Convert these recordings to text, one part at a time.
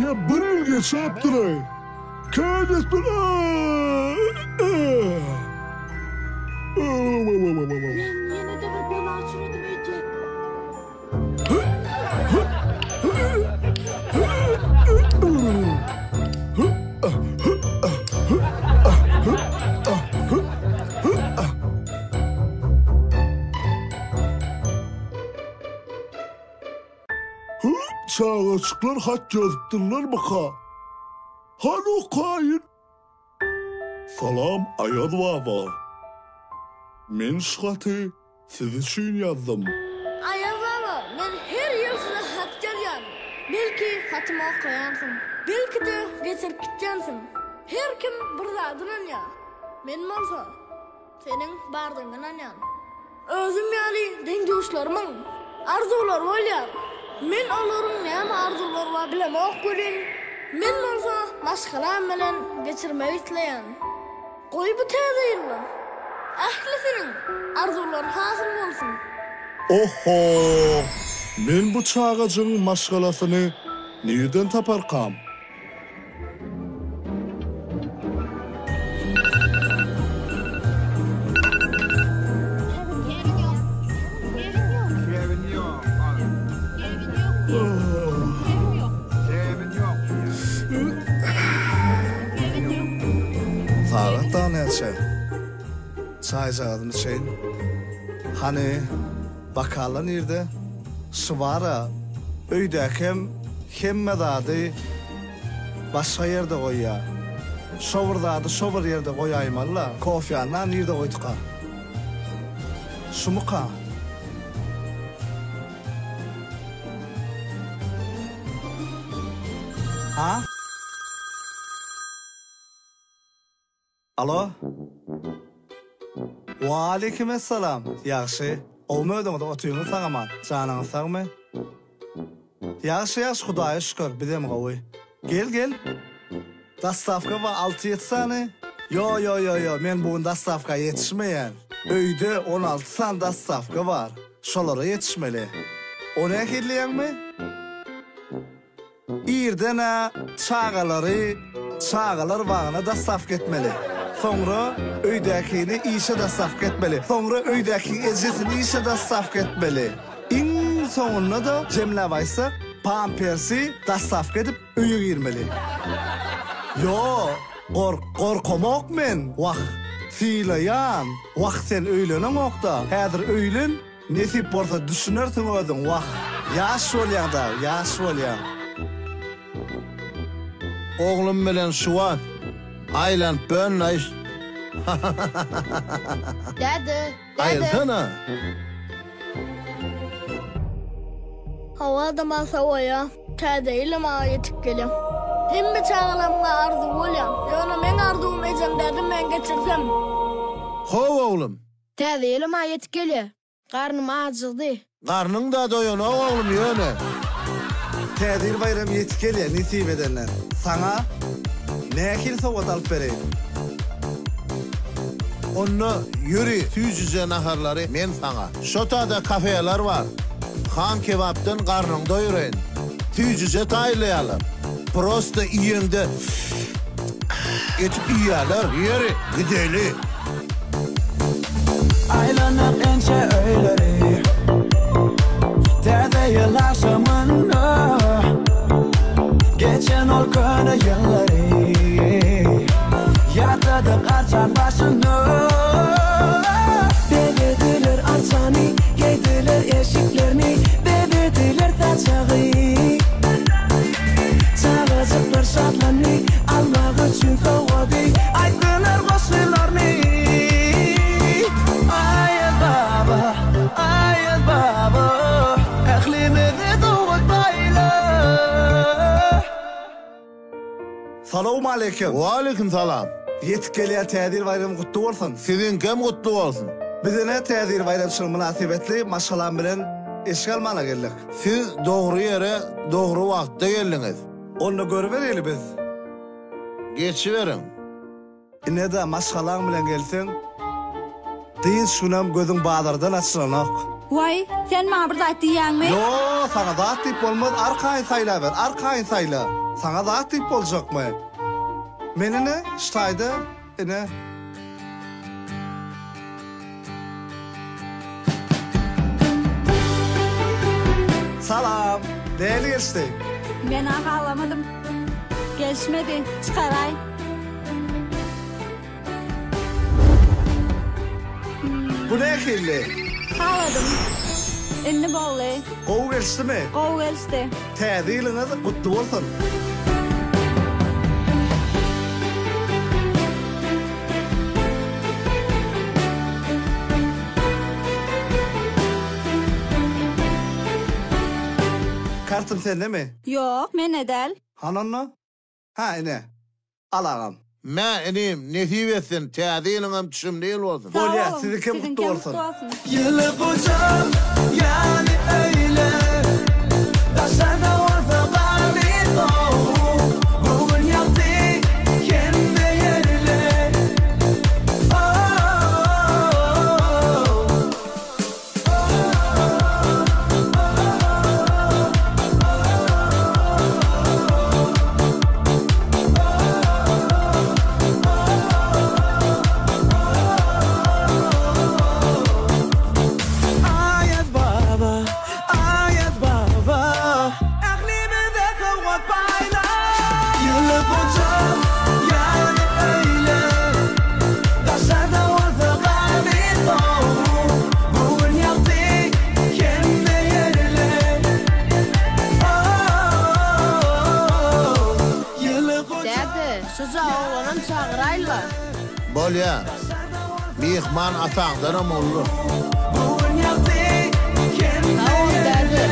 Ya bir yılga çaptıray. Kaydet bir Yine de bir bola açırdım Ece. Çağaçıklar hat yazıptırlar baka. Halo kayın. Salam Ayaz baba. Men şatı siz için yazdım. Ayaz baba, men her yıl size hat gelýän. Belki hatyma koyansın. Belki de geçirip gitýänsin. Her kim bir zadyny ya. Men bolsa senin bardyňdan anýan. Özüm ýaly deňdoşlarymyň arzular bolýar. Men olaryň näme arzular bar bilemok bolýan. Men bolsa maşgalam bilen geçirmek isleýän. Goý bu täzeýildi. Ahlisinin arzular hasıl bolsun. Oho! Men bu çağacın maşgalasyny nereden taparkam? Tarıktan etşey. Çay çağırdım şeyin. Hani bakalım nerede? Şıvara öydəkim hemmedadı başka yerde koyya. Şovurdadı şovur yerde koyayım Allah. Kofyanla nerede koyduk ha? Şumuka. Ha? Alo? Wa aleykümselam. Yaxşı. Olma ödümde oturuyorsun sana man. Canın sağ mı? Yaxşı Xudaya şükür. Bidem qoy. Gel. Dastavka var 6-7 sani. Yo. Men bugün dastavka yetişmeyen. Öyde 16 san dastavka var. Şolara yetişmeli. O ne kirleyen mi? İrdene çağalar vağına dastavka etmeli. Sonra öydəkini işe de safk etmeli. Sonra öydəki ecesini işe de safk etmeli. İn sonuna da Cemile Baysa pampersi da safk edip öye girmeli. Yo, korkamak men. Vah, filayan. Vah sen öylenen okta. Hadir öylen, nesip borsa düşünürsün ödün. Vah, yaş olyan da, yaş olyan. Oğlum bilen şuan. Aylan bönleş. Dede. Ayılsana. Hava da masaya. Täzeýle ma yetip gelýär. Hemme çağalamga arzu bolýar. Ýöne men arzumy ejem dedim men geçirsem. Hov oğlum. Täzeýle ma yetip gelýär. Garnym ajydy. Karnın da doyun oğlum yöne. Täzir bayram yetip gelýär nesip edenler. Sana nähil sowat alyp bereyim. Onu yürü, tüzüze naharları men sana. Şotada kafeler var. Han kebaptan karnın doyurayın. Tüzüze taylayalım. Prosta iyinde etip iyalar. Yürü, gideli. Aylanıp ençe öyleri Täze yıl akşamında Geçen ol köne yılları Yatadık arçan başını Bebediler arçanı Geydiler eşiklerini Bebediler taçağı Çağıcıklar şadlanı Almak için kovadı Aydılar koşularını Ayaz baba Ehlimizi doğut bayla Salamu aleyküm. Wa aleyküm salam. Yetip gelýän täzir bayramı kutlu bolsun. Sizin kem kutlu olsun. Bizine täzir bayram şol münasibetli maşgalan bilen eşgal mana geldik. Siz doğru yere, doğru vakte geldiniz. Onu görüvereli biz. Geçiverin. Ne de maşgalan bilen gelsen, diýin şunam gözüň bazardan açylanak. Vay, sen ma bir zat diýäňmi? Yo, sana zat diýip bolmaz, arkaýyn saýla ber, arkaýyn saýla. Sana zat diýip boljakmy? Menine ştaýda, ene. Salam, değerli geçti. Ben ağlamadım. Geçmedi, çıkaray. Bu ne kirli? Ağladım. Ünlü bollu. Kovu geçti mi? Qow geldi. Täziliniz kutlu bolsun. Kartım sende mi? Yok, men edel. Hananna? Ha ine. Al ağam. Men enim nesip etsin, täzeliňem tüşüm değil bolsun. Bolya, sizinki mutlu olsun. Yılı bucam yani öyle Taşlarda varsa bari doğu Bugün yaptı kendi yerle Ayet baba, ayet baba Aklımda kavat payla Yılı bucam yani öyle Taşlarda varsa bari doğu Bugün yaptı kendi yerle Yılı bucam Dede, size oğlanım çağırayla. Bolya, mihman atağdanam olur. Bugün yaptı kendi Tamam dede.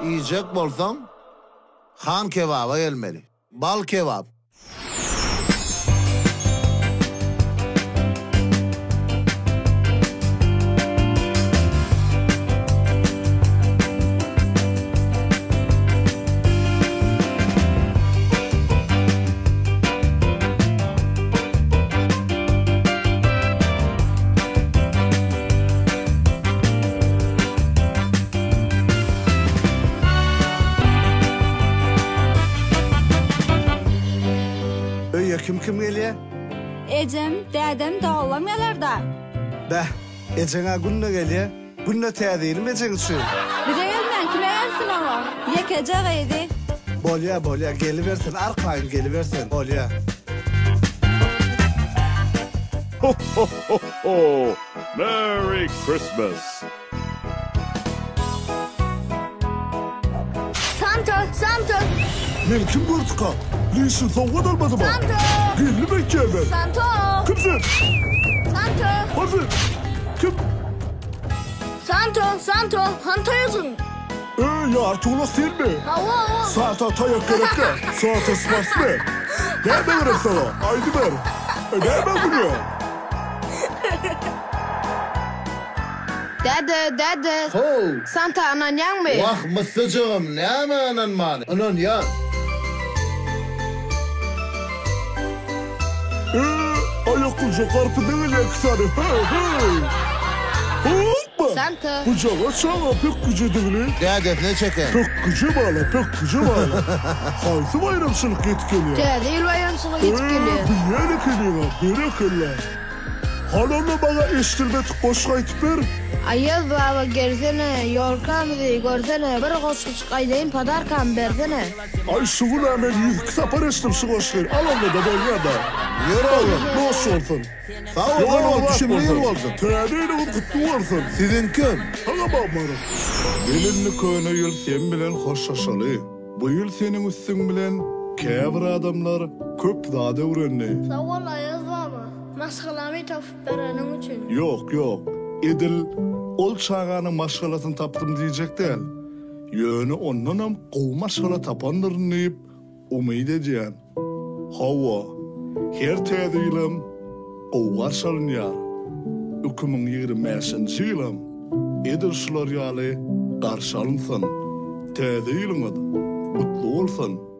Yiyecek bolsam, han kebaba gelmeli. Bal kebap. Öýe kim gelýär? Ecem, dedem dağlamyalarda. Bäh, ejeňe günne gelýär. Günne täzilim ejeň şu. Bire gelmen kime gelsin oğlum? Yekecek eydi. Bolya geliversin, arkaýyn geliversin. Bolya. Ho, ho, ho, ho. Merry Christmas. Santa. Men kim gördük ha? Lişin soğuk olmadı mı? Santa. Geldi mi kemer? Santa. Kimsin? Santa. Hazır. Kim? Santa. Hanta yazın. Ya Artuğla sen mi? Hava. Saata tayak gerekli. Saata spas mı? Nerede verem sana? Haydi ver. Nerede bunu? Dede. Ho! Santa anan yan mı? Vah mısıcığım, ne anan mani? Anan ya. Ayak ucu karpı değil ya kısanı. Hoppa! Santa. Kucağa çağa pek gücü değil. Dedesine çekin. Pek gücü bağla. Haydi bayramçılık yetkili. Dede yılbayramsıla gitip geliyor. Bir yere geliyor, berekella. Halanla bana eştirmetik boş kaytıp ver. Ayaz baba gersene, yorkamızı görsene, bir koşkuç kaydayın padarkan versene. Ay şuğun hemen 100 kısa para içtim şu boşları. Alanla da bolya da. Yürü oğlum. Boş olsun. Sağ ol oğlum, düşüm değil olsun. Tääneyle kutlu olsun. Sizin kim? Tamam barım. Gelinli köyüne yıl sen bilen hoşlaşalı. Bu yıl senin üstün bilen käbir adamlar köp zada öğrenli. Sağ ol Ayaz baba, maskalamı tapıp verenin için. Yok. Edil ol çağanın maşgalasını taptım diyecek değil. Yönü onnanam qowmaşgala tapandyryny diýip umyt edýän. Hawa, her täze-ýylym qowgar salynýar. 2025-nji ýylym edilşler ýaly garşy alynsyn. Täze ýylyňyz gutly bolsyn.